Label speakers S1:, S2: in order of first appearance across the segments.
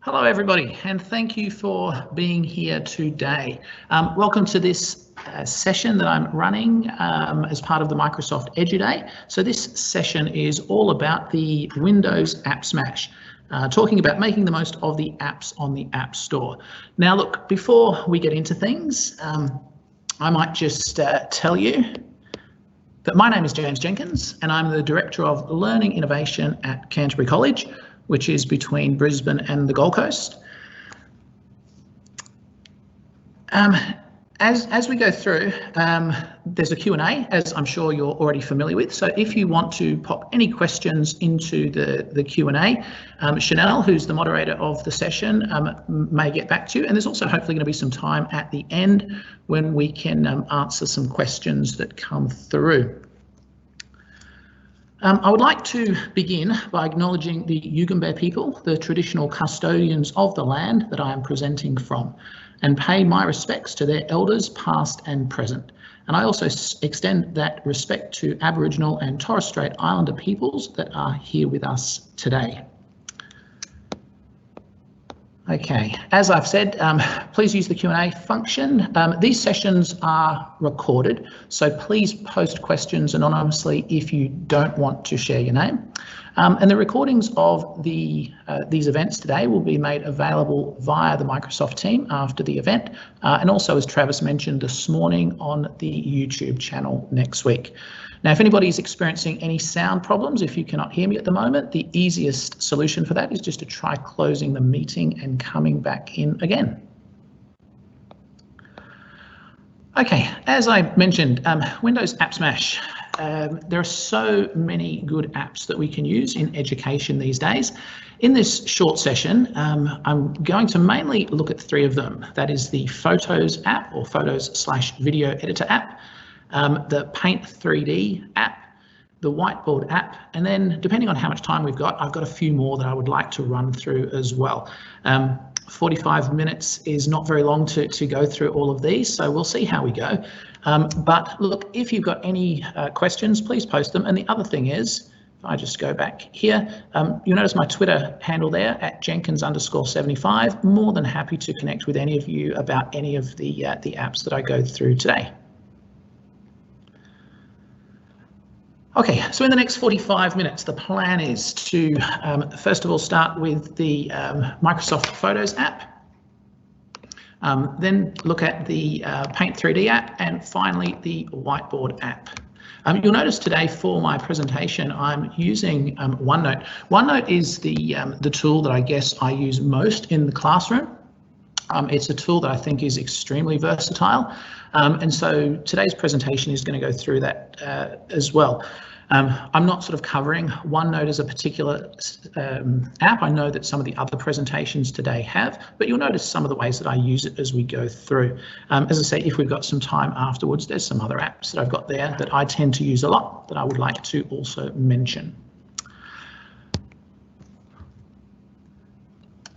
S1: Hello everybody, and thank you for being here today. Welcome to this session that I'm running as part of the Microsoft EduDay. So this session is all about the Windows App Smash, talking about making the most of the apps on the App Store. Now look, before we get into things, I might just tell you that my name is James Jenkins and I'm the Director of Learning Innovation at Canterbury College, which is between Brisbane and the Gold Coast. As we go through, there's a Q&A, as I'm sure you're already familiar with. So if you want to pop any questions into the Q&A, Chanel, who's the moderator of the session, may get back to you. And there's also hopefully going to be some time at the end when we can answer some questions that come through. I would like to begin by acknowledging the Yugambeh people, the traditional custodians of the land that I am presenting from, and pay my respects to their elders past and present. And I also extend that respect to Aboriginal and Torres Strait Islander peoples that are here with us today. Okay, as I've said, please use the Q&A function. These sessions are recorded, so please post questions anonymously if you don't want to share your name. And the recordings of these events today will be made available via the Microsoft team after the event, and also, as Travis mentioned this morning, on the YouTube channel next week. Now, if anybody is experiencing any sound problems, if you cannot hear me at the moment, the easiest solution for that is just to try closing the meeting and coming back in again. Okay, as I mentioned, Windows App Smash. There are so many good apps that we can use in education these days. In this short session, I'm going to mainly look at three of them. That is the Photos app, or Photos/Video Editor app, the Paint 3D app, the Whiteboard app, and then depending on how much time we've got, I've got a few more that I would like to run through as well. 45 minutes is not very long to go through all of these, so we'll see how we go. But look, if you've got any questions, please post them. And the other thing is, if I just go back here, you'll notice my Twitter handle there at Jenkins_75. More than happy to connect with any of you about any of the apps that I go through today. Okay, so in the next 45 minutes, the plan is to first of all start with the Microsoft Photos app, then look at the Paint 3D app, and finally the Whiteboard app. You'll notice today for my presentation, I'm using OneNote. OneNote is the tool that I guess I use most in the classroom. It's a tool that I think is extremely versatile, and so today's presentation is going to go through that as well. I'm not sort of covering OneNote as a particular app. I know that some of the other presentations today have, but you'll notice some of the ways that I use it as we go through. As I say, if we've got some time afterwards, there's some other apps that I've got there that I tend to use a lot that I would like to also mention.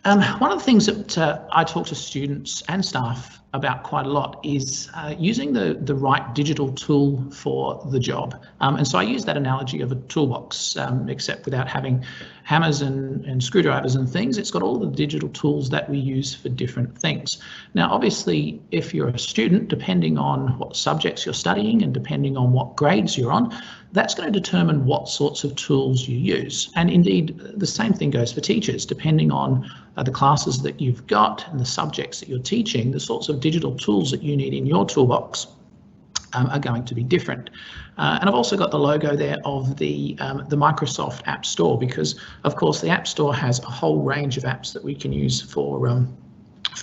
S1: One of the things that I talk to students and staff about quite a lot is using the right digital tool for the job. And so I use that analogy of a toolbox, except without having hammers and screwdrivers and things. It's got all the digital tools that we use for different things. Now, obviously, if you're a student, depending on what subjects you're studying and depending on what grades you're on, that's going to determine what sorts of tools you use. And indeed, the same thing goes for teachers. Depending on the classes that you've got and the subjects that you're teaching, the sorts of digital tools that you need in your toolbox are going to be different. And I've also got the logo there of the Microsoft App Store, because of course the App Store has a whole range of apps that we can use for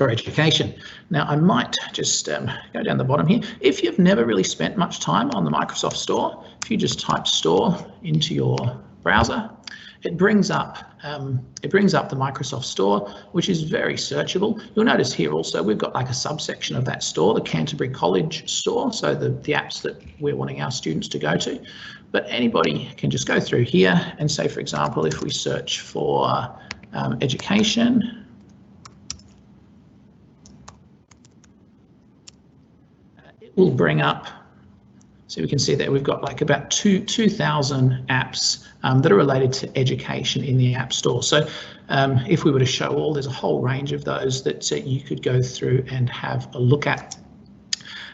S1: education. Now I might just go down the bottom here. If you've never really spent much time on the Microsoft Store, if you just type Store into your browser, it brings up the Microsoft Store, which is very searchable. You'll notice here also we've got like a subsection of that store, the Canterbury College Store, so the apps that we're wanting our students to go to. But anybody can just go through here and say, for example, if we search for education, it will bring up, so we can see that we've got like about 2,000 apps that are related to education in the App Store. So If we were to show all, there's a whole range of those that you could go through and have a look at.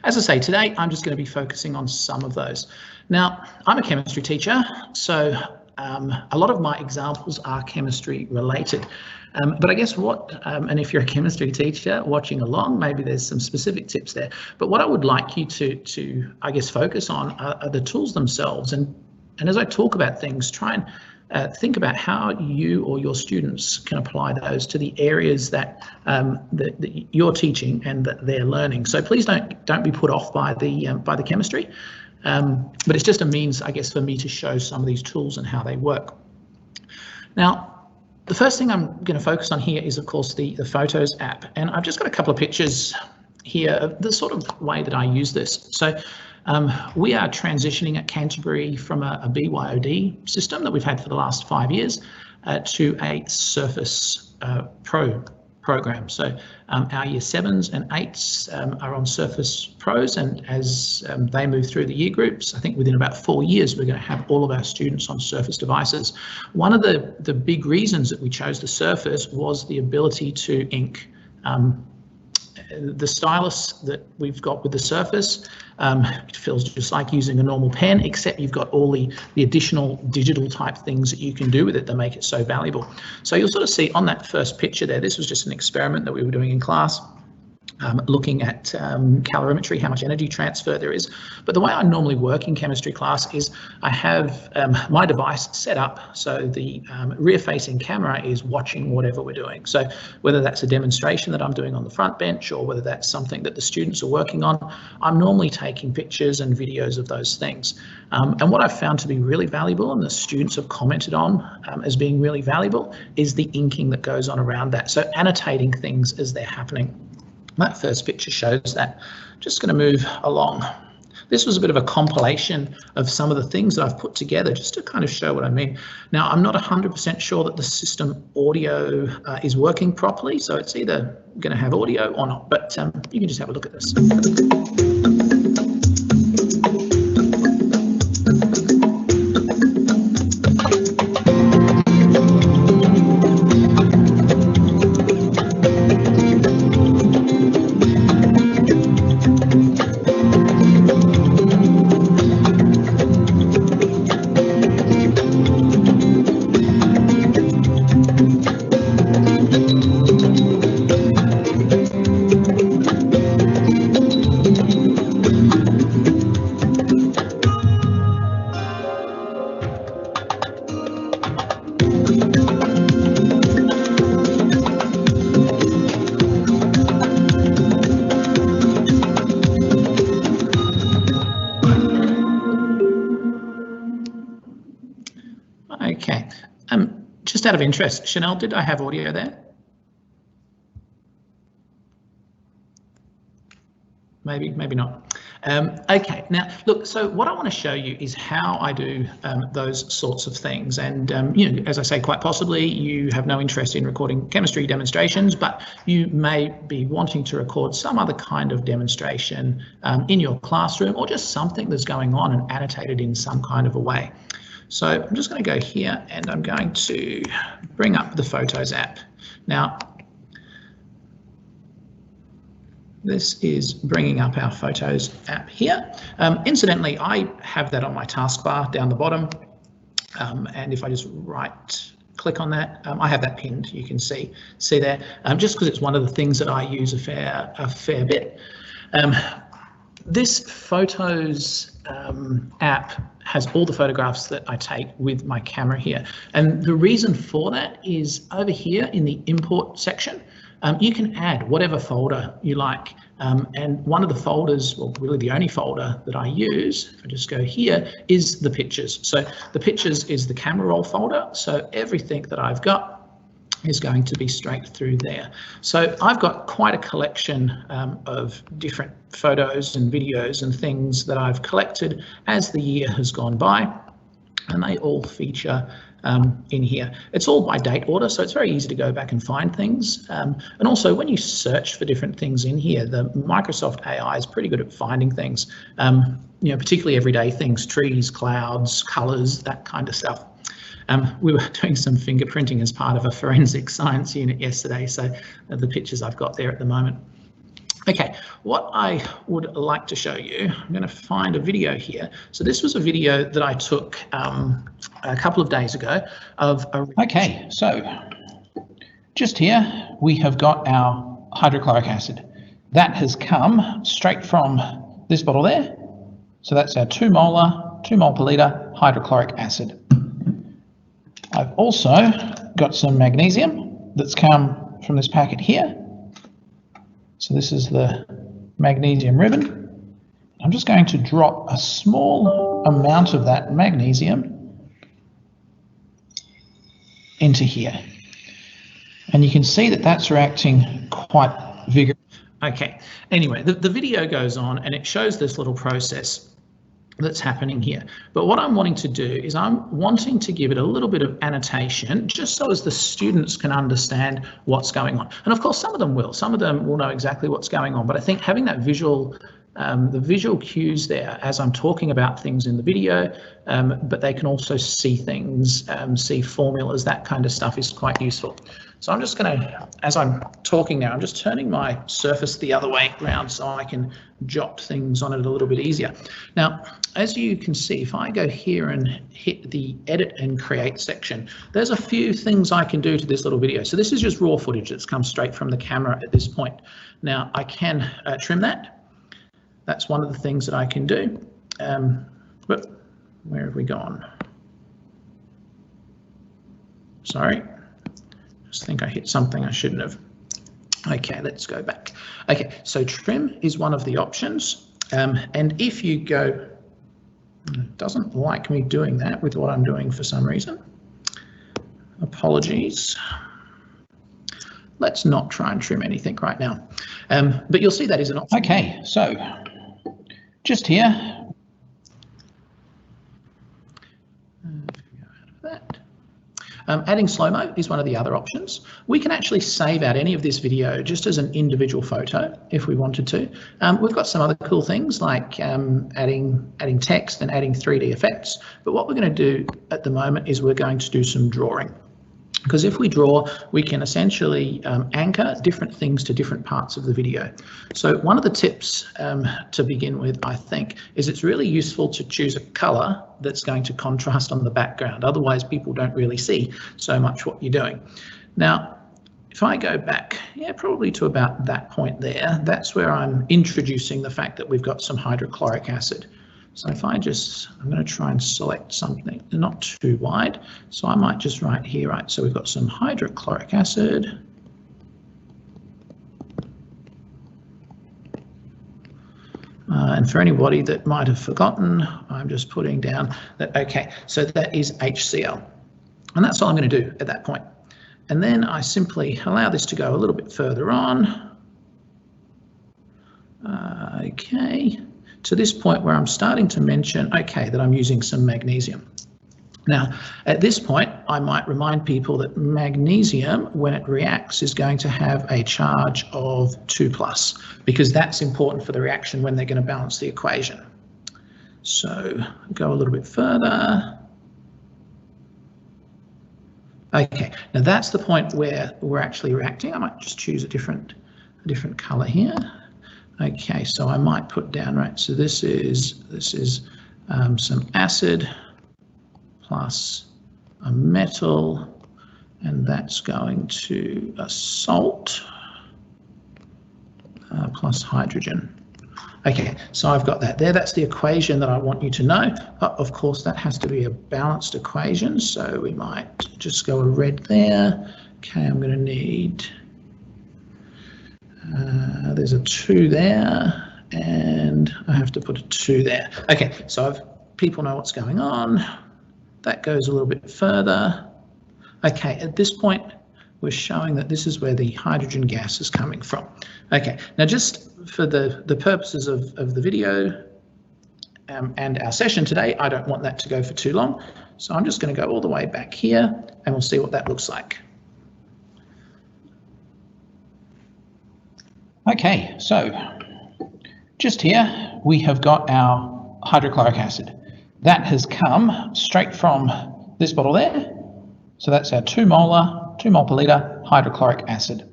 S1: As I say, today I'm just going to be focusing on some of those. Now, I'm a chemistry teacher, so a lot of my examples are chemistry related. But I guess and if you're a chemistry teacher watching along, maybe there's some specific tips there. But what I would like you to I guess, focus on are the tools themselves. And as I talk about things, try and think about how you or your students can apply those to the areas that you're teaching and that they're learning. So please don't be put off by the chemistry, but it's just a means, I guess, for me to show some of these tools and how they work. Now, the first thing I'm going to focus on here is, of course, the Photos app, and I've just got a couple of pictures here of the sort of way that I use this. So we are transitioning at Canterbury from a BYOD system that we've had for the last 5 years to a Surface Pro program. So our year 7s and 8s are on Surface Pros, and as they move through the year groups, I think within about 4 years we're going to have all of our students on Surface devices. One of the big reasons that we chose the Surface was the ability to ink. The stylus that we've got with the Surface, it feels just like using a normal pen, except you've got all the additional digital type things that you can do with it that make it so valuable. So you'll sort of see on that first picture there, this was just an experiment that we were doing in class, looking at calorimetry, how much energy transfer there is. But the way I normally work in chemistry class is I have my device set up so the rear-facing camera is watching whatever we're doing. So whether that's a demonstration that I'm doing on the front bench or whether that's something that the students are working on, I'm normally taking pictures and videos of those things. And what I've found to be really valuable, and the students have commented on as being really valuable, is the inking that goes on around that. So annotating things as they're happening. That first picture shows that. Just going to move along. This was a bit of a compilation of some of the things that I've put together just to kind of show what I mean. Now, I'm not 100% sure that the system audio is working properly, so it's either going to have audio or not, but you can just have a look at this. Okay, just out of interest, Chanel, did I have audio there? Maybe, maybe not. Okay, now look, so what I want to show you is how I do those sorts of things. And, you know, as I say, quite possibly you have no interest in recording chemistry demonstrations, but you may be wanting to record some other kind of demonstration in your classroom, or just something that's going on and annotated in some kind of a way. So I'm just going to go here and I'm going to bring up the Photos app. Now, this is bringing up our Photos app here. Incidentally, I have that on my taskbar down the bottom. And if I just right click on that, I have that pinned, you can see there, just because it's one of the things that I use a fair bit. This Photos app has all the photographs that I take with my camera here. And the reason for that is over here in the import section, you can add whatever folder you like. And one of the folders, well, really the only folder that I use, if I just go here, is the pictures. So the pictures is the camera roll folder. So everything that I've got is going to be straight through there. So I've got quite a collection of different photos and videos and things that I've collected as the year has gone by, and they all feature in here. It's all by date order, so it's very easy to go back and find things. And also when you search for different things in here, the Microsoft AI is pretty good at finding things, you know, particularly everyday things, trees, clouds, colors, that kind of stuff. We were doing some fingerprinting as part of a forensic science unit yesterday, so the pictures I've got there at the moment. Okay, what I would like to show you, I'm going to find a video here. So this was a video that I took a couple of days ago of a... Okay, so just here we have got our hydrochloric acid. That has come straight from this bottle there. So that's our 2 mole per litre hydrochloric acid. I've also got some magnesium that's come from this packet here. So this is the magnesium ribbon. I'm just going to drop a small amount of that magnesium into here. And you can see that that's reacting quite vigorously. Okay, anyway, the video goes on and it shows this little process that's happening here. But what I'm wanting to do is I'm wanting to give it a little bit of annotation just so as the students can understand what's going on. And of course, some of them will know exactly what's going on, but I think having that visual, the visual cues there as I'm talking about things in the video, but they can also see things, see formulas, that kind of stuff is quite useful. So I'm just going to, as I'm talking now, I'm just turning my surface the other way around so I can jot things on it a little bit easier. Now, as you can see, if I go here and hit the edit and create section, there's a few things I can do to this little video. So this is just raw footage that's come straight from the camera at this point. Now I can trim that. That's one of the things that I can do. But where have we gone? Sorry. I think I hit something I shouldn't have. Okay, let's go back. Okay, so trim is one of the options. And if you go, it doesn't like me doing that with what I'm doing for some reason. Apologies. Let's not try and trim anything right now. But you'll see that is an option. Okay, so just here. Adding slow-mo is one of the other options. We can actually save out any of this video just as an individual photo if we wanted to. We've got some other cool things like adding text and adding 3D effects. But what we're going to do at the moment is we're going to do some drawing. Because if we draw, we can essentially anchor different things to different parts of the video. So one of the tips to begin with, I think, is it's really useful to choose a color that's going to contrast on the background. Otherwise, people don't really see so much what you're doing. Now, if I go back, probably to about that point there, that's where I'm introducing the fact that we've got some hydrochloric acid. So if I'm going to try and select something not too wide. So I might just write here, right? So we've got some hydrochloric acid. And for anybody that might have forgotten, I'm just putting down that, okay, so that is HCl. And that's all I'm going to do at that point. And then I simply allow this to go a little bit further on. Okay. To this point where I'm starting to mention, okay, that I'm using some magnesium. Now, at this point, I might remind people that magnesium, when it reacts, is going to have a charge of 2+, because that's important for the reaction when they're going to balance the equation. So go a little bit further. Okay, now that's the point where we're actually reacting. I might just choose a different color here. Okay, so I might put down, right, so this is some acid plus a metal, and that's going to a salt plus hydrogen. Okay, so I've got that there. That's the equation that I want you to know. But of course, that has to be a balanced equation, so we might just go a red there. Okay, I'm going to need... there's a 2 there, and I have to put a 2 there. Okay, so people know what's going on. That goes a little bit further. Okay, at this point, we're showing that this is where the hydrogen gas is coming from. Okay, now just for the purposes of the video and our session today, I don't want that to go for too long. So I'm just going to go all the way back here, and we'll see what that looks like. Okay, so just here we have got our hydrochloric acid. That has come straight from this bottle there. So that's our 2 mole per litre hydrochloric acid.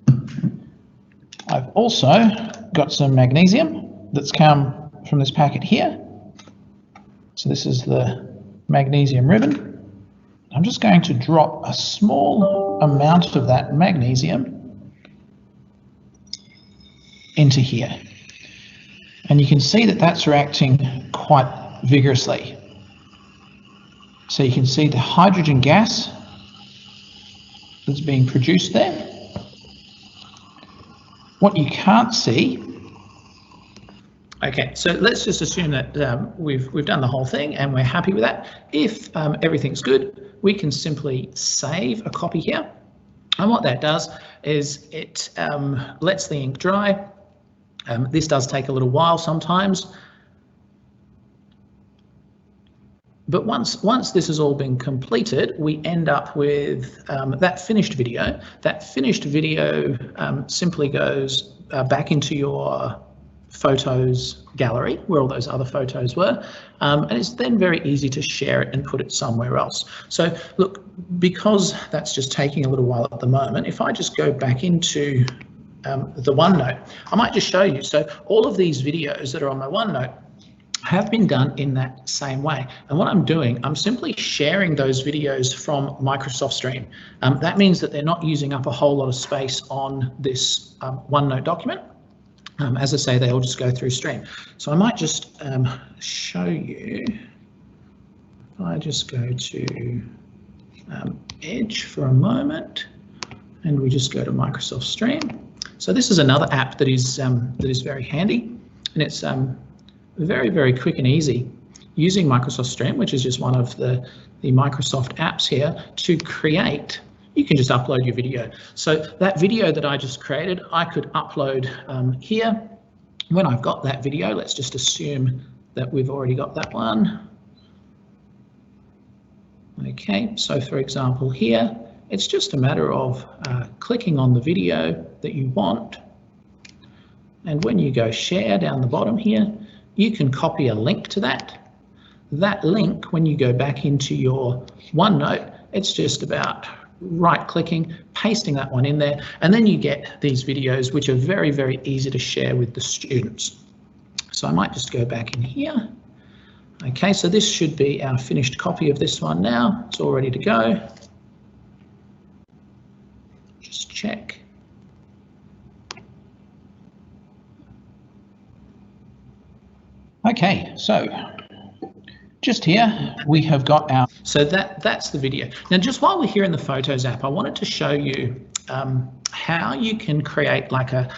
S1: I've also got some magnesium that's come from this packet here. So this is the magnesium ribbon. I'm just going to drop a small amount of that magnesium into here. And you can see that that's reacting quite vigorously. So you can see the hydrogen gas that's being produced there. What you can't see. Okay, so let's just assume that we've done the whole thing and we're happy with that. If everything's good, we can simply save a copy here. And what that does is it lets the ink dry. This does take a little while sometimes. But once this has all been completed, we end up with that finished video. That finished video simply goes back into your photos gallery where all those other photos were, and it's then very easy to share it and put it somewhere else. So look, because that's just taking a little while at the moment, if I just go back into the OneNote, I might just show you. So all of these videos that are on my OneNote have been done in that same way. And what I'm doing, I'm simply sharing those videos from Microsoft Stream. That means that they're not using up a whole lot of space on this OneNote document. As I say, they all just go through Stream. So I might just show you. If I just go to Edge for a moment, and we just go to Microsoft Stream. So this is another app that is very handy, and it's very, very quick and easy using Microsoft Stream, which is just one of the Microsoft apps here, to create. You can just upload your video. So that video that I just created, I could upload here. When I've got that video, let's just assume that we've already got that one. Okay, so for example here, it's just a matter of clicking on the video that you want. And when you go share down the bottom here, you can copy a link to that. That link, when you go back into your OneNote, it's just about right-clicking, pasting that one in there, and then you get these videos which are very, very easy to share with the students. So I might just go back in here. Okay, so this should be our finished copy of this one now. It's all ready to go. Just check. Okay, so just here we have got our, so that's the video. Now just while we're here in the Photos app, I wanted to show you how you can create like a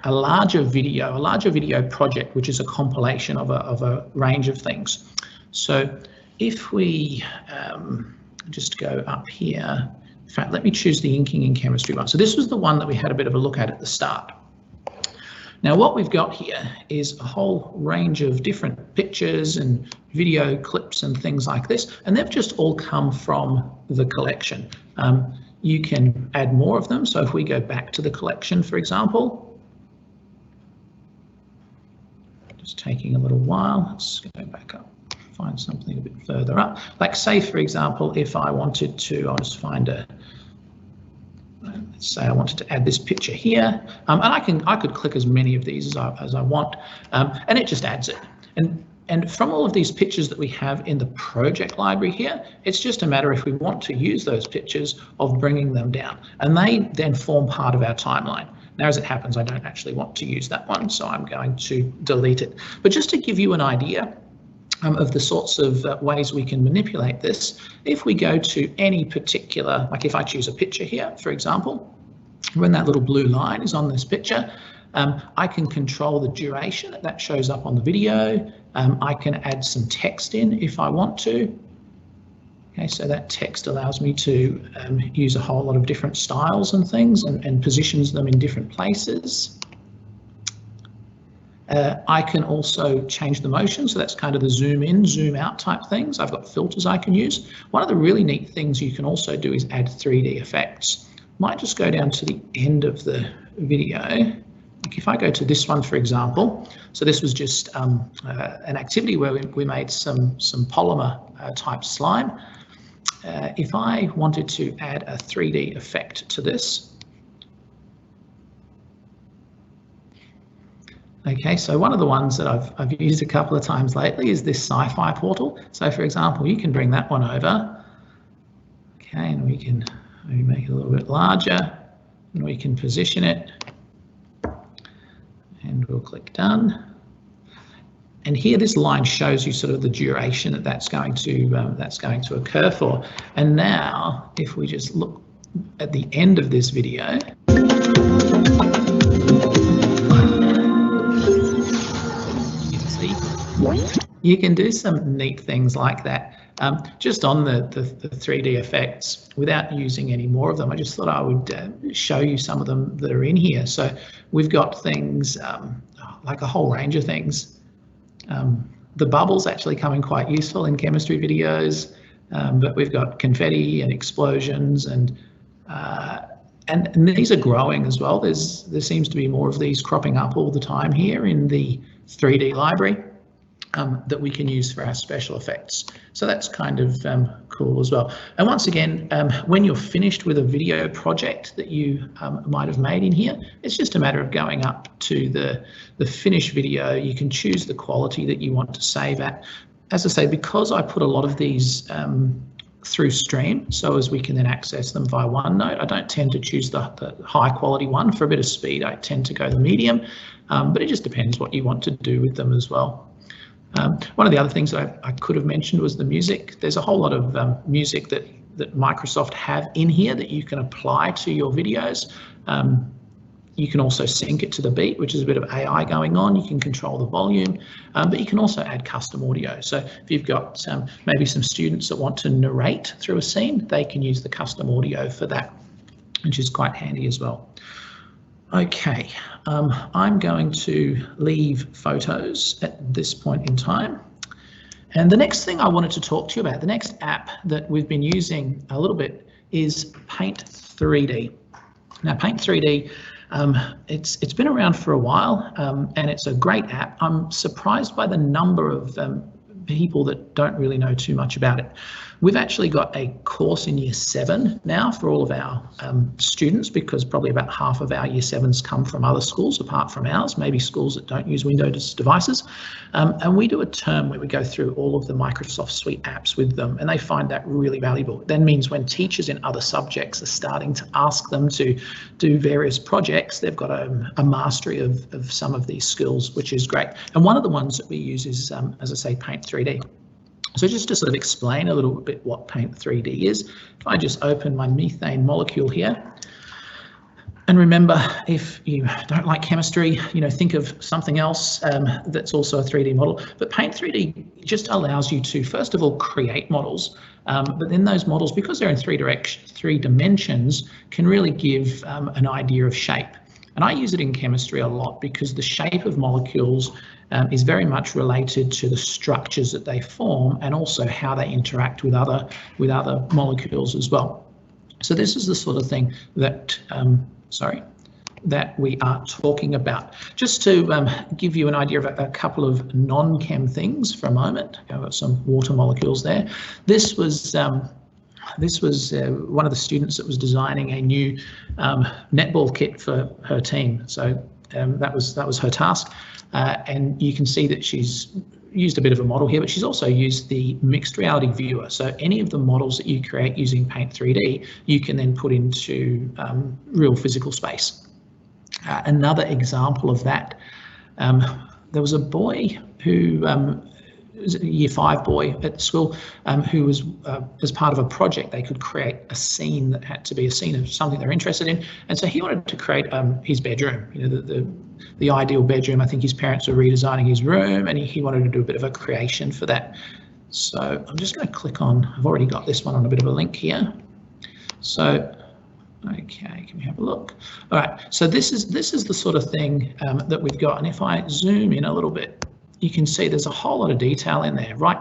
S1: larger video project, which is a compilation of a range of things. So if we just go up here, in fact, let me choose the inking and chemistry one. So this was the one that we had a bit of a look at the start. Now what we've got here is a whole range of different pictures and video clips and things like this, and they've just all come from the collection. You can add more of them. So if we go back to the collection, for example, just taking a little while, let's go back up, find something a bit further up. Like say, for example, if I wanted to, I'll just find a, let's say I wanted to add this picture here, and I could click as many of these as I want, and it just adds it. And from all of these pictures that we have in the project library here, it's just a matter if we want to use those pictures of bringing them down, and they then form part of our timeline. Now, as it happens, I don't actually want to use that one, so I'm going to delete it. But just to give you an idea of the sorts of ways we can manipulate this, if we go to any particular, like if I choose a picture here, for example, when that little blue line is on this picture, I can control the duration that shows up on the video. I can add some text in if I want to. Okay, so that text allows me to use a whole lot of different styles and things and positions them in different places. I can also change the motion, so that's kind of the zoom in, zoom out type things. I've got filters I can use. One of the really neat things you can also do is add 3D effects. Might just go down to the end of the video. Like if I go to this one, for example, so this was just an activity where we made some polymer type slime. if I wanted to add a 3D effect to this, okay, so one of the ones that I've used a couple of times lately is this sci-fi portal. So for example, you can bring that one over, okay, and we can maybe make it a little bit larger, and we can position it, and we'll click done. And here this line shows you sort of the duration that that's going to occur for. And now if we just look at the end of this video, you can do some neat things like that just on the 3D effects without using any more of them. I just thought I would show you some of them that are in here. So we've got things like a whole range of things. The bubbles actually come in quite useful in chemistry videos, but we've got confetti and explosions, and these are growing as well. There seems to be more of these cropping up all the time here in the 3D library. That we can use for our special effects. So that's kind of cool as well. And once again, when you're finished with a video project that you might have made in here, it's just a matter of going up to the finished video. You can choose the quality that you want to save at. As I say, because I put a lot of these through Stream, so as we can then access them via OneNote, I don't tend to choose the high quality one. For a bit of speed, I tend to go the medium, but it just depends what you want to do with them as well. One of the other things that I could have mentioned was the music. There's a whole lot of music that Microsoft have in here that you can apply to your videos. You can also sync it to the beat, which is a bit of AI going on. You can control the volume, but you can also add custom audio. So if you've got maybe some students that want to narrate through a scene, they can use the custom audio for that, which is quite handy as well. Okay, I'm going to leave photos at this point in time. And the next thing I wanted to talk to you about, the next app that we've been using a little bit is Paint 3D. Now Paint 3D, it's been around for a while and it's a great app. I'm surprised by the number of people that don't really know too much about it. We've actually got a course in Year 7 now for all of our students, because probably about half of our Year 7s come from other schools apart from ours, maybe schools that don't use Windows devices. And we do a term where we go through all of the Microsoft Suite apps with them, and they find that really valuable. It then means when teachers in other subjects are starting to ask them to do various projects, they've got a mastery of some of these skills, which is great. And one of the ones that we use is, as I say, Paint 3D. So just to sort of explain a little bit what Paint 3D is, if I just open my methane molecule here, and remember, if you don't like chemistry, think of something else that's also a 3D model. But Paint 3D just allows you to, first of all, create models, but then those models, because they're in three dimensions, can really give an idea of shape. And I use it in chemistry a lot because the shape of molecules is very much related to the structures that they form and also how they interact with other molecules as well. So this is the sort of thing that that we are talking about. Just to give you an idea of a couple of non-chem things for a moment. I've got some water molecules there. This was one of the students that was designing a new netball kit for her team. So that was her task, and you can see that she's used a bit of a model here, but she's also used the mixed reality viewer. So any of the models that you create using Paint 3D, you can then put into real physical space. Another example of that, there was a boy who was a Year 5 boy at school who was, as part of a project, they could create a scene that had to be a scene of something they're interested in. And so he wanted to create his bedroom, the ideal bedroom. I think his parents were redesigning his room, and he wanted to do a bit of a creation for that. So I'm just going to click on, I've already got this one on a bit of a link here. So, okay, can we have a look? All right, so this is the sort of thing that we've got. And if I zoom in a little bit, you can see there's a whole lot of detail in there, right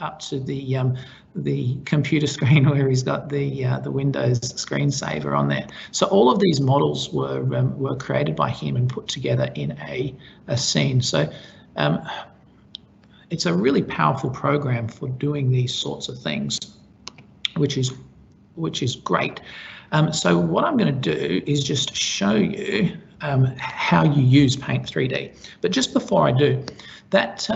S1: up to the computer screen where he's got the Windows screensaver on there. So all of these models were created by him and put together in a scene. So it's a really powerful program for doing these sorts of things. which is great. So what I'm going to do is just show you how you use Paint 3D. But just before I do, that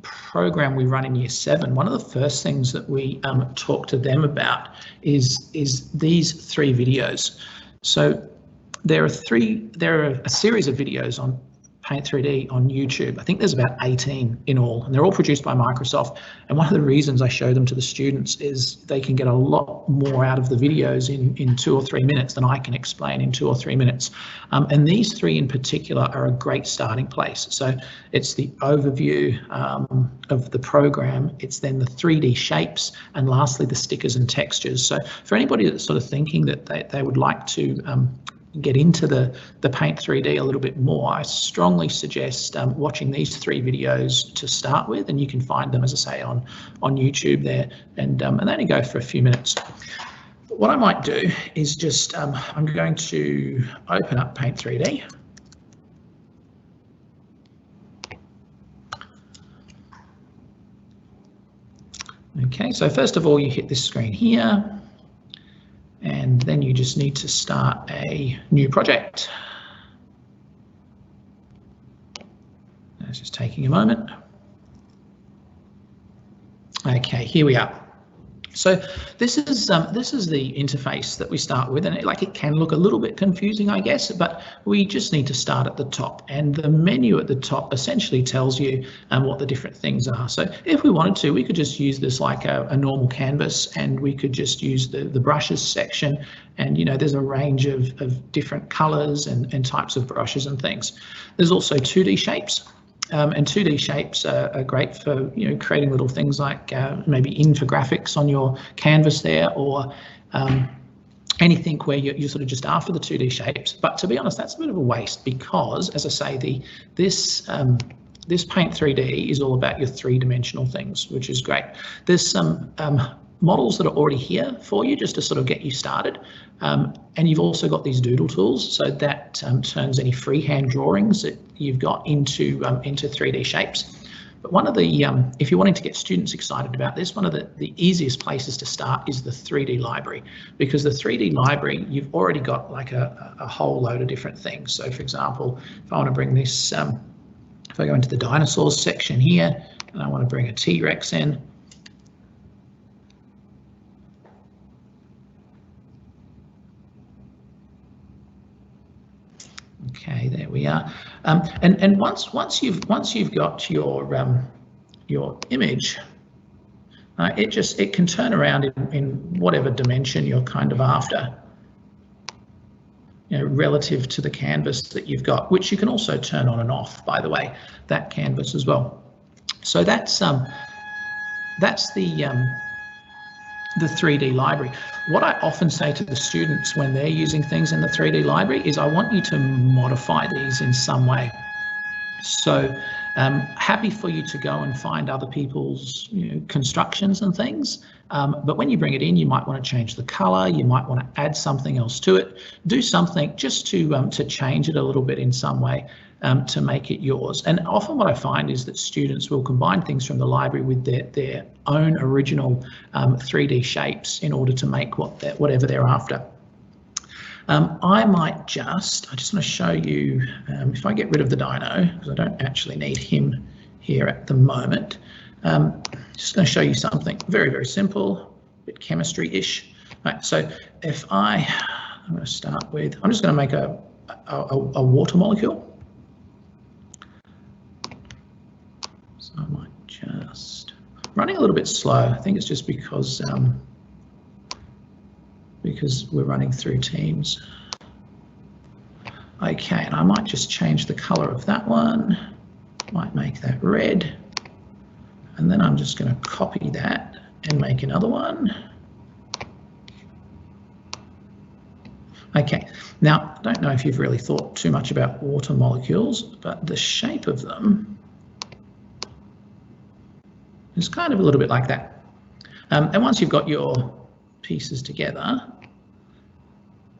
S1: program we run in Year 7, one of the first things that we talk to them about is these 3 videos. So there are a series of videos on Paint 3D on YouTube. I think there's about 18 in all, and they're all produced by Microsoft. And one of the reasons I show them to the students is they can get a lot more out of the videos in 2 or 3 minutes than I can explain in 2 or 3 minutes. And these 3 in particular are a great starting place. So it's the overview of the program, it's then the 3D shapes, and lastly the stickers and textures. So for anybody that's sort of thinking that they would like to get into the Paint 3D a little bit more, I strongly suggest watching these 3 videos to start with, and you can find them, as I say, on YouTube there, and they only go for a few minutes. But what I might do is just I'm going to open up Paint 3D. Okay, so first of all you hit this screen here, and then you just need to start a new project. It's just taking a moment. Okay, here we are. So this is the interface that we start with, and it can look a little bit confusing, I guess, but we just need to start at the top, and the menu at the top essentially tells you what the different things are. So if we wanted to, we could just use this like a normal canvas, and we could just use the brushes section, and there's a range of different colors and types of brushes and things. There's also 2D shapes. And 2D shapes are great for creating little things like maybe infographics on your canvas there, or anything where you're sort of just after the 2D shapes. But to be honest, that's a bit of a waste, because, as I say, this Paint 3D is all about your 3-dimensional things, which is great. There's some models that are already here for you just to sort of get you started, and you've also got these doodle tools, so that turns any freehand drawings that you've got into 3D shapes. But one of the if you're wanting to get students excited about this, one of the easiest places to start is the 3D library, because the 3D library, you've already got like a whole load of different things. So for example, if I want to bring this, if I go into the dinosaurs section here and I want to bring a T-Rex in, okay, there we are. And once you've got your image, it can turn around in whatever dimension you're kind of after, relative to the canvas that you've got, which you can also turn on and off, by the way, that canvas as well. So that's the 3D library. What I often say to the students when they're using things in the 3D library is I want you to modify these in some way. So happy for you to go and find other people's constructions and things, but when you bring it in, you might want to change the color, you might want to add something else to it, do something just to change it a little bit in some way, to make it yours. And often what I find is that students will combine things from the library with their own original 3D shapes in order to make whatever they're after. I just want to show you, if I get rid of the dino, because I don't actually need him here at the moment, just going to show you something very, very simple, a bit chemistry-ish. Right, so if I'm going to start with, I'm just going to make a water molecule. So I might just, running a little bit slow. I think it's just because we're running through Teams. Okay, and I might just change the color of that one, might make that red, and then I'm just going to copy that and make another one. Okay, now I don't know if you've really thought too much about water molecules, but the shape of them is kind of a little bit like that. And once you've got your pieces together,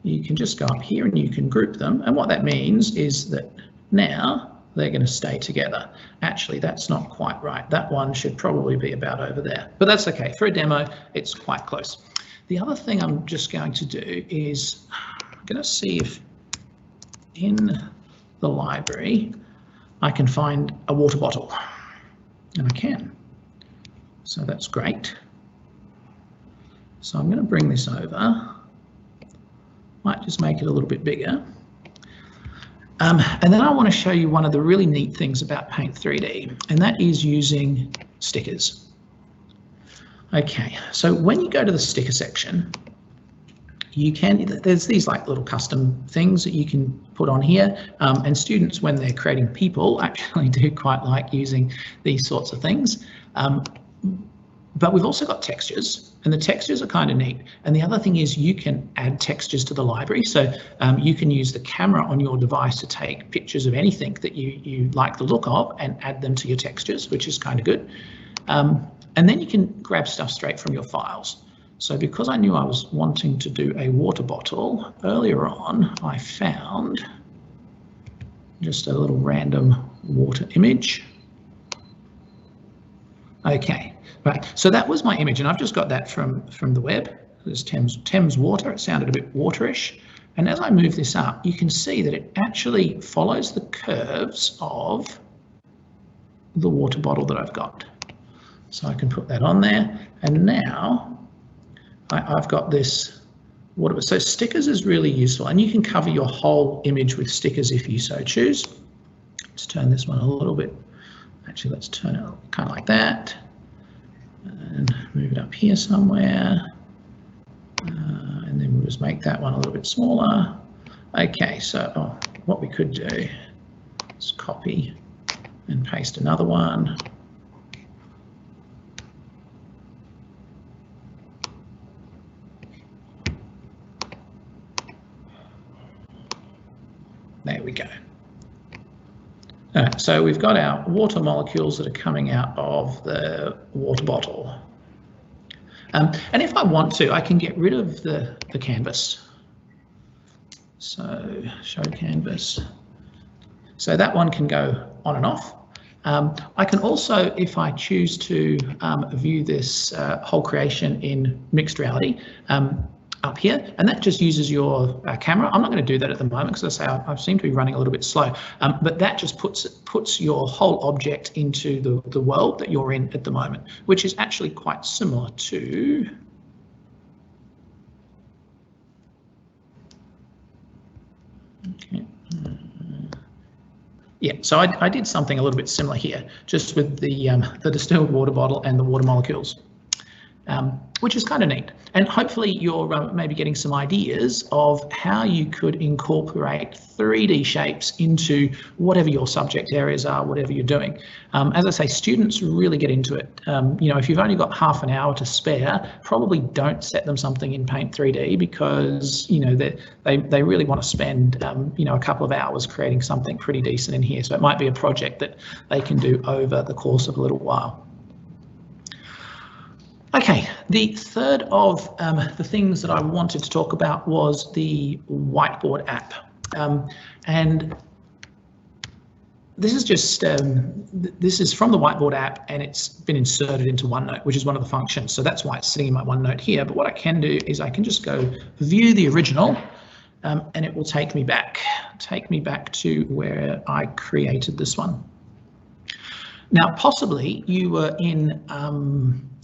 S1: you can just go up here and you can group them. And what that means is that now they're going to stay together. Actually, that's not quite right. That one should probably be about over there, but that's okay. For a demo, it's quite close. The other thing I'm just going to do is I'm going to see if in the library I can find a water bottle, and I can. So that's great. So I'm going to bring this over. Might just make it a little bit bigger. And then I want to show you one of the really neat things about Paint 3D, and that is using stickers. Okay, so when you go to the sticker section, you can, there's these like little custom things that you can put on here, and students, when they're creating people, actually do quite like using these sorts of things. But we've also got textures, and the textures are kind of neat. And the other thing is you can add textures to the library. So you can use the camera on your device to take pictures of anything that you like the look of and add them to your textures, which is kind of good. And then you can grab stuff straight from your files. So because I knew I was wanting to do a water bottle, earlier on I found just a little random water image. Okay. Right, so that was my image, and I've just got that from the web. There's Thames water. It sounded a bit waterish. And as I move this up, you can see that it actually follows the curves of the water bottle that I've got. So I can put that on there, and now I've got this water. So stickers is really useful, and you can cover your whole image with stickers if you so choose. Let's turn this one a little bit. Actually, let's turn it kind of like that. And move it up here somewhere, and then we'll just make that one a little bit smaller. Okay, so what we could do is copy and paste another one. There we go. So we've got our water molecules that are coming out of the water bottle. And if I want to, I can get rid of the canvas. So show canvas. So that one can go on and off. I can also, if I choose to view this whole creation in mixed reality, up here, and that just uses your camera. I'm not going to do that at the moment because I seem to be running a little bit slow, but that just puts your whole object into the world that you're in at the moment, which is actually quite similar to yeah, so I did something a little bit similar here, just with the distilled water bottle and the water molecules. Which is kind of neat, and hopefully you're maybe getting some ideas of how you could incorporate 3D shapes into whatever your subject areas are, whatever you're doing. As I say, students really get into it. You know, if you've only got half an hour to spare, probably don't set them something in Paint 3D because you know they really want to spend you know, a couple of hours creating something pretty decent in here. So it might be a project that they can do over the course of a little while. Okay, the third of the things that I wanted to talk about was the Whiteboard app. And this is just, this is from the Whiteboard app, and it's been inserted into OneNote, which is one of the functions. So that's why it's sitting in my OneNote here. But what I can do is I can just go view the original, and it will take me back to where I created this one. Now, possibly you were in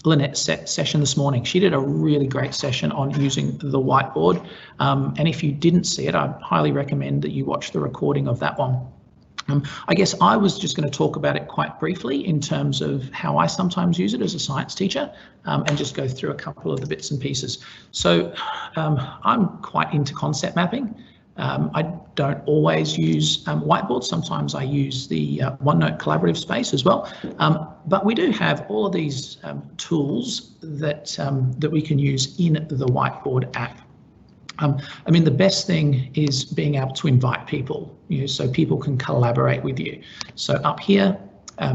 S1: Lynette's session this morning. She did a really great session on using the whiteboard. And if you didn't see it, I highly recommend that you watch the recording of that one. I guess I was just going to talk about it quite briefly in terms of how I sometimes use it as a science teacher, and just go through a couple of the bits and pieces. So I'm quite into concept mapping. I don't always use whiteboards. Sometimes I use the OneNote collaborative space as well. But we do have all of these tools that that we can use in the Whiteboard app. I mean, the best thing is being able to invite people, you know, so people can collaborate with you. So up here,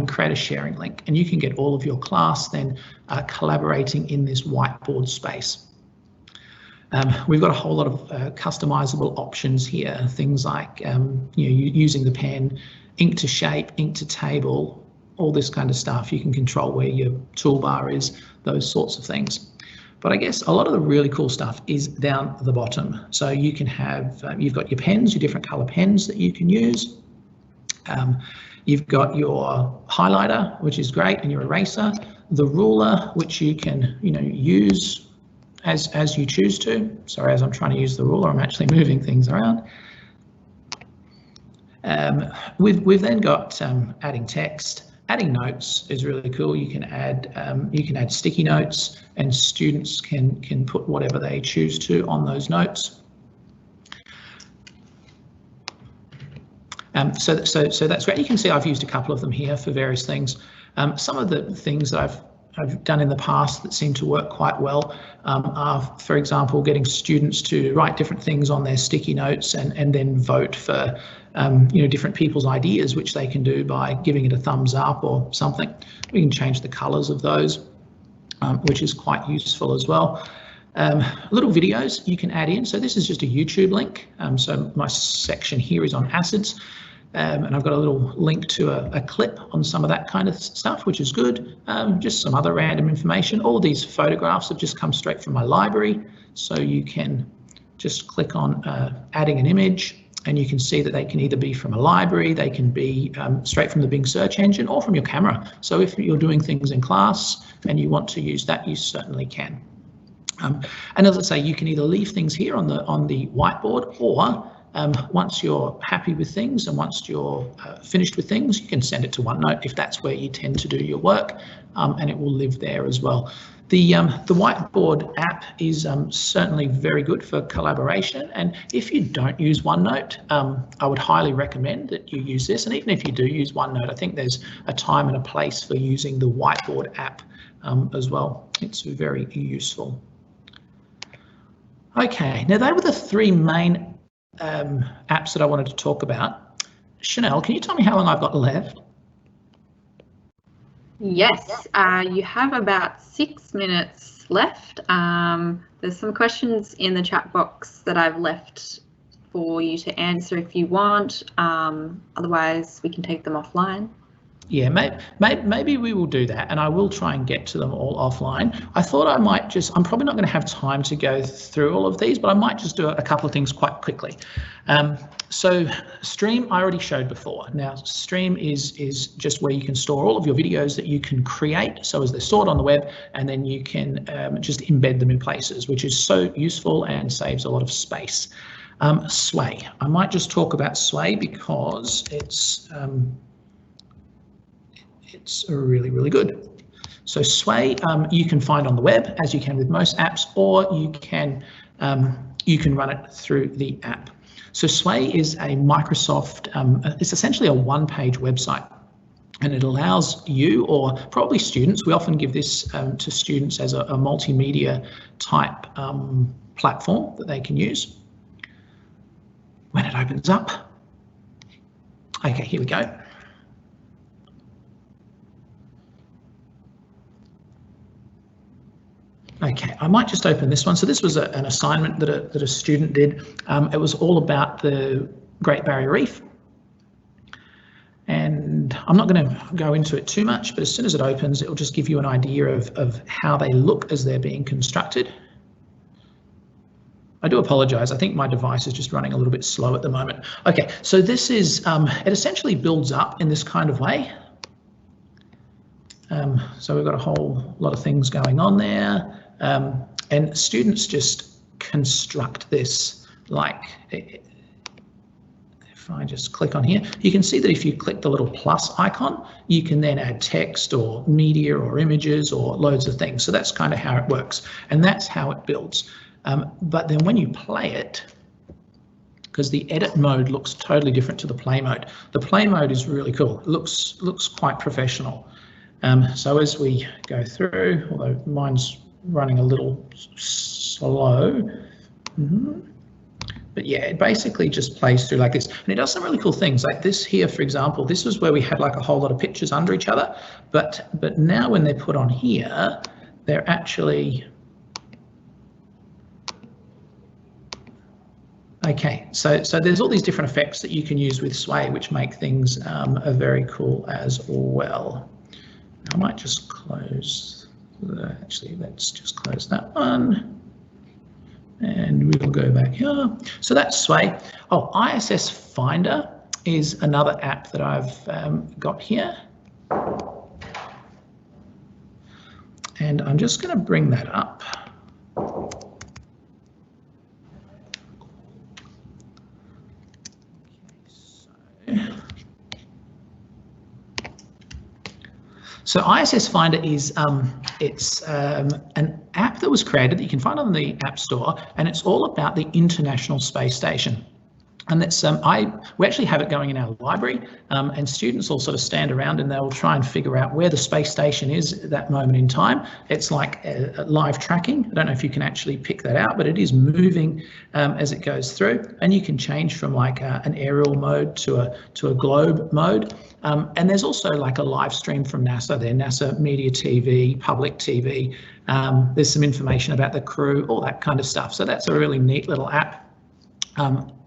S1: create a sharing link, and you can get all of your class then collaborating in this whiteboard space. We've got a whole lot of customizable options here, things like you know, using the pen, ink to shape, ink to table, all this kind of stuff. You can control where your toolbar is, those sorts of things. But I guess a lot of the really cool stuff is down the bottom. So you can have, you've got your pens, your different color pens that you can use. You've got your highlighter, which is great, and your eraser, the ruler, which you can, use as you choose to. Sorry, as I'm trying to use the ruler, I'm actually moving things around. We've then got adding text. Adding notes is really cool. You can add sticky notes, and students can put whatever they choose to on those notes. So that's great. You can see I've used a couple of them here for various things. Some of the things that I've done in the past that seem to work quite well are, for example, getting students to write different things on their sticky notes and then vote for different people's ideas, which they can do by giving it a thumbs up or something. We can change the colours of those, which is quite useful as well. Little videos you can add in. So this is just a YouTube link. So my section here is on acids. And I've got a little link to a clip on some of that kind of stuff, which is good. Just some other random information. All these photographs have just come straight from my library. So you can just click on adding an image, and you can see that they can either be from a library, they can be straight from the Bing search engine, or from your camera. So if you're doing things in class and you want to use that, you certainly can. And as I say, you can either leave things here on the whiteboard, or once you're happy with things and once you're finished with things, you can send it to OneNote if that's where you tend to do your work, and it will live there as well. The Whiteboard app is certainly very good for collaboration, and if you don't use OneNote, I would highly recommend that you use this. And even if you do use OneNote, I think there's a time and a place for using the Whiteboard app as well. It's very useful. Okay, now they were the three main apps that I wanted to talk about. Chanel, can you tell me how long I've got left?
S2: Yes, you have about 6 minutes left. There's some questions in the chat box that I've left for you to answer if you want. Otherwise, we can take them offline. Yeah, maybe we will do that, and I will try and get to them all offline. I thought I might just, I'm probably not going to have time to go through all of these, but I might just do a couple of things quite quickly. So Stream I already showed before. Now Stream is just where you can store all of your videos that you can create, so as they're stored on the web, and then you can just embed them in places, which is so useful and saves a lot of space. Sway, I might just talk about Sway because it's really, really good. So Sway you can find on the web, as you can with most apps, or you can run it through the app. So Sway is a Microsoft, it's essentially a one-page website, and it allows you, or probably students, we often give this to students as a multimedia type platform that they can use. When it opens up, okay, here we go. Okay, I might just open this one. So this was an assignment that a student did. It was all about the Great Barrier Reef. And I'm not going to go into it too much, but as soon as it opens, it will just give you an idea of how they look as they're being constructed. I do apologise, I think my device is just running a little bit slow at the moment. Okay, so this is, it essentially builds up in this kind of way. So we've got a whole lot of things going on there. And students just construct this like, if I just click on here, you can see that if you click the little plus icon, you can then add text or media or images or loads of things. So that's kind of how it works, and that's how it builds. But then when you play it, because the edit mode looks totally different to the play mode. The play mode is really cool. It looks quite professional. So as we go through, although mine's running a little slow, but yeah, it basically just plays through like this, and it does some really cool things like this here. For example, this was where we had like a whole lot of pictures under each other, but now when they're put on here, they're actually okay. So there's all these different effects that you can use with Sway, which make things very cool as well. I might just close
S1: Actually, let's just close that one. And we'll go back here. So that's Sway. Oh, ISS Finder is another app that I've got here. And I'm just going to bring that up. So ISS Finder is an app that was created that you can find on the App Store, and it's all about the International Space Station. And that's we actually have it going in our library, and students will sort of stand around and they'll try and figure out where the space station is at that moment in time. It's like a live tracking. I don't know if you can actually pick that out, but it is moving as it goes through, and you can change from like an aerial mode to a globe mode. And there's also like a live stream from NASA there, NASA Media TV, Public TV. There's some information about the crew, all that kind of stuff. So that's a really neat little app.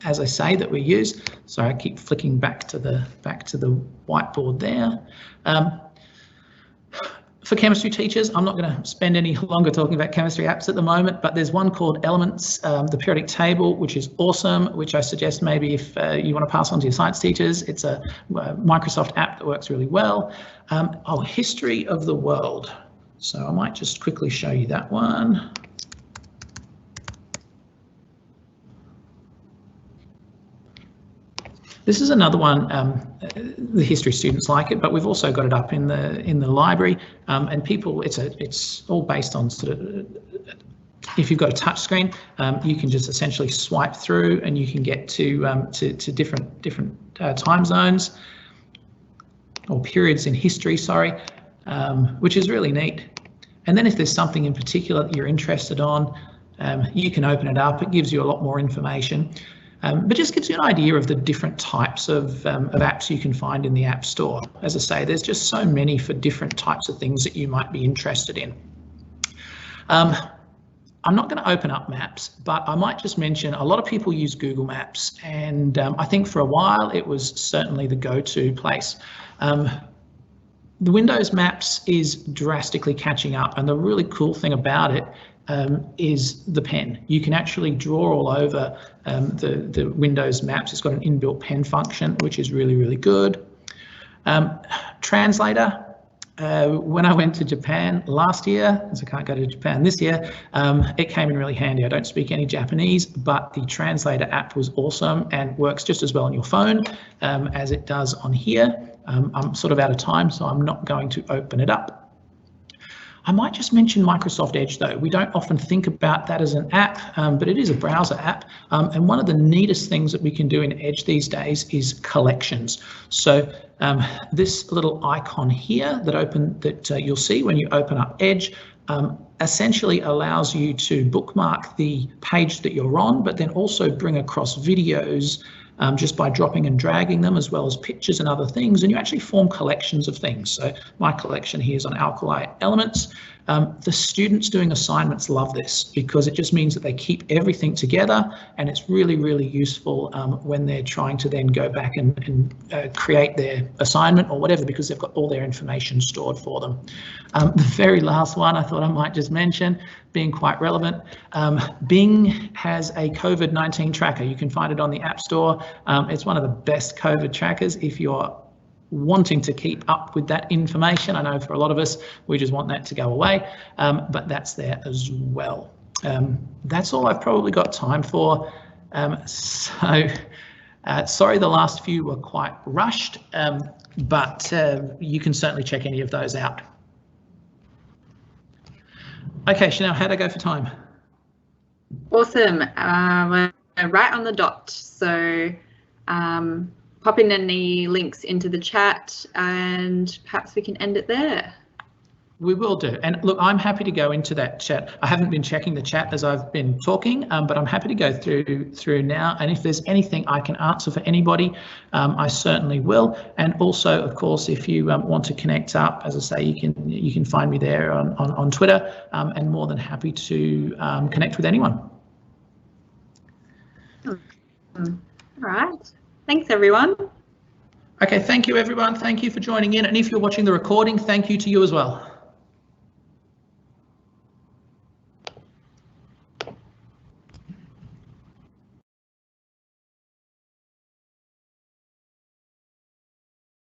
S1: As I say, that we use. Sorry, I keep flicking back to the whiteboard there. For chemistry teachers, I'm not going to spend any longer talking about chemistry apps at the moment, but there's one called Elements, the periodic table, which is awesome, which I suggest maybe if you want to pass on to your science teachers. It's a Microsoft app that works really well. Oh, History of the World. So I might just quickly show you that one. This is another one, the history students like it, but we've also got it up in the library, and people, it's all based on sort of, if you've got a touch screen, you can just essentially swipe through and you can get to different time zones or periods in history, sorry, which is really neat. And then if there's something in particular that you're interested on, you can open it up. It gives you a lot more information. But just gives you an idea of the different types of apps you can find in the App Store. As I say, there's just so many for different types of things that you might be interested in. I'm not going to open up maps, but I might just mention a lot of people use Google Maps, and I think for a while it was certainly the go-to place. The Windows Maps is drastically catching up, and the really cool thing about it is the pen. You can actually draw all over the Windows Maps. It's got an inbuilt pen function, which is really, really good. Translator. When I went to Japan last year, as I can't go to Japan this year, it came in really handy. I don't speak any Japanese, but the Translator app was awesome and works just as well on your phone as it does on here. I'm sort of out of time, so I'm not going to open it up. I might just mention Microsoft Edge though. We don't often think about that as an app, but it is a browser app. And one of the neatest things that we can do in Edge these days is collections. So this little icon here that you'll see when you open up Edge essentially allows you to bookmark the page that you're on, but then also bring across videos just by dropping and dragging them, as well as pictures and other things, and you actually form collections of things. So my collection here is on alkali elements. The students doing assignments love this because it just means that they keep everything together, and it's really, really useful when they're trying to then go back and create their assignment or whatever, because they've got all their information stored for them. The very last one I thought I might just mention, being quite relevant, Bing has a COVID-19 tracker. You can find it on the App Store. It's one of the best COVID trackers if you're wanting to keep up with that information. I know for a lot of us, we just want that to go away, but that's there as well. That's all I've probably got time for. Sorry the last few were quite rushed, but you can certainly check any of those out. Okay, Chanel, how'd I go for time?
S2: Awesome. We're right on the dot. So pop in any links into the chat and perhaps we can end it there.
S1: We will do. And look, I'm happy to go into that chat. I haven't been checking the chat as I've been talking, but I'm happy to go through now. And if there's anything I can answer for anybody, I certainly will. And also, of course, if you want to connect up, as I say, you can find me there on Twitter, and more than happy to connect with anyone.
S2: All right. Thanks, everyone.
S1: Okay, thank you, everyone. Thank you for joining in. And if you're watching the recording, thank you to you as well.